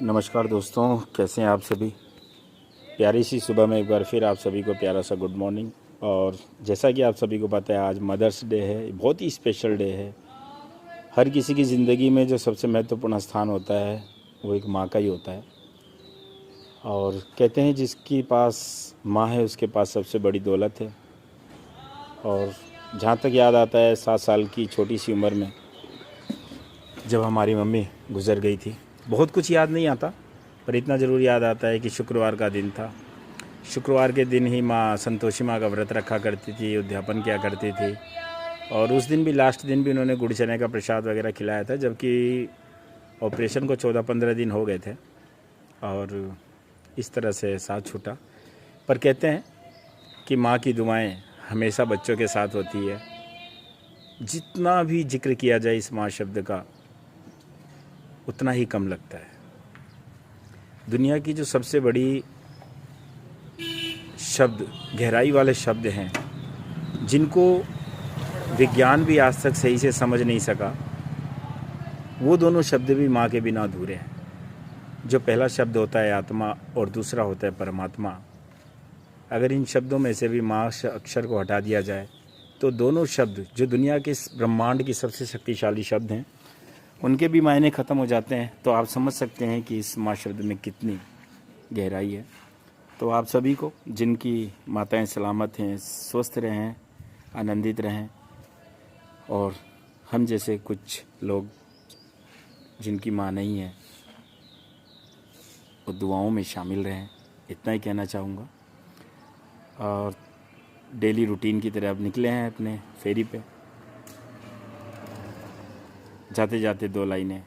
नमस्कार दोस्तों, कैसे हैं आप सभी। प्यारी सी सुबह में एक बार फिर आप सभी को प्यारा सा गुड मॉर्निंग। और जैसा कि आप सभी को पता है, आज मदर्स डे है। बहुत ही स्पेशल डे है। हर किसी की ज़िंदगी में जो सबसे महत्वपूर्ण स्थान होता है वो एक माँ का ही होता है। और कहते हैं जिसके पास माँ है उसके पास सबसे बड़ी दौलत है। और जहाँ तक याद आता है, 7 साल की छोटी सी उम्र में जब हमारी मम्मी गुज़र गई थी, बहुत कुछ याद नहीं आता, पर इतना ज़रूर याद आता है कि शुक्रवार का दिन था। शुक्रवार के दिन ही माँ संतोषी माँ का व्रत रखा करती थी, उद्यापन किया करती थी। और उस दिन भी, लास्ट दिन भी उन्होंने गुड़ चने का प्रसाद वगैरह खिलाया था, जबकि ऑपरेशन को 14-15 दिन हो गए थे। और इस तरह से साथ छूटा। पर कहते हैं कि माँ की दुआएं हमेशा बच्चों के साथ होती है। जितना भी जिक्र किया जाए इस माँ शब्द का, उतना ही कम लगता है। दुनिया की जो सबसे बड़ी शब्द, गहराई वाले शब्द हैं, जिनको विज्ञान भी आज तक सही से समझ नहीं सका, वो दोनों शब्द भी माँ के बिना अधूरे हैं। जो पहला शब्द होता है आत्मा और दूसरा होता है परमात्मा। अगर इन शब्दों में से भी माँ अक्षर को हटा दिया जाए तो दोनों शब्द, जो दुनिया के इस ब्रह्मांड की सबसे शक्तिशाली शब्द हैं, उनके भी मायने ख़त्म हो जाते हैं। तो आप समझ सकते हैं कि इस माँ शब्द में कितनी गहराई है। तो आप सभी को, जिनकी माताएं सलामत हैं, स्वस्थ रहें, आनंदित रहें। और हम जैसे कुछ लोग जिनकी माँ नहीं है, वो दुआओं में शामिल रहें, इतना ही कहना चाहूँगा। और डेली रूटीन की तरह अब निकले हैं अपने फेरी पे। जाते जाते 2 लाइनें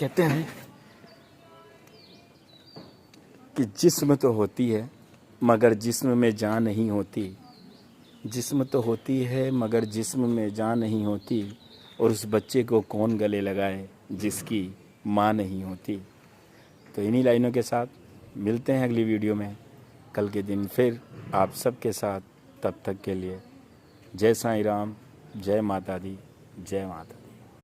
कहते हैं कि जिस्म तो होती है मगर जिस्म में जान नहीं होती। जिस्म तो होती है मगर जिस्म में जान नहीं होती। और उस बच्चे को कौन गले लगाए जिसकी माँ नहीं होती। तो इन्हीं लाइनों के साथ मिलते हैं अगली वीडियो में कल के दिन फिर आप सबके साथ। तब तक के लिए जय साईं राम, जय माता दी, जय माता।